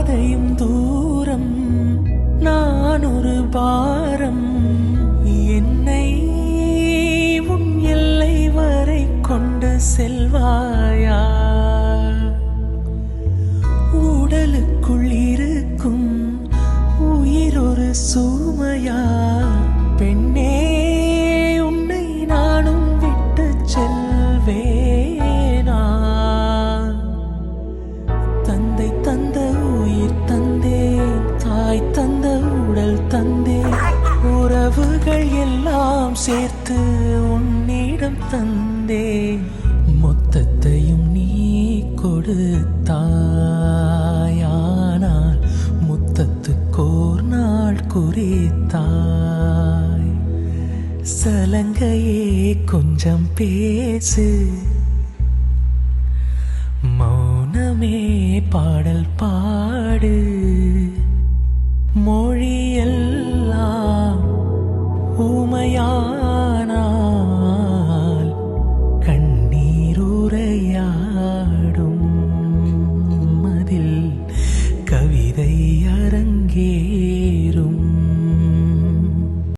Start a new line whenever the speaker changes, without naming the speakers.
பாதையும் தூரம், நான் ஒரு பாரம். என்னை உன் எல்லை வரை கொண்டு செல்வாயா? உடலுக்குள் இருக்கும் உயிர் ஒரு சுமையா? பெண்ணே, உன்னை நானும் விட்டு செல்வேனா? தந்தை தந்த உயிர் தந்தே, தாய் தந்த உடல் தந்தே, உறவுகள் எல்லாம் சேர்த்து உன்னிடம் தந்தே. மொத்தத்தையும் நீ கொடுத்தாயானால் முத்தத்துக்கோர் நாள் குறித்தாய். சலங்கையே கொஞ்சம் பேசு, மௌனமே பாடல் பாடு.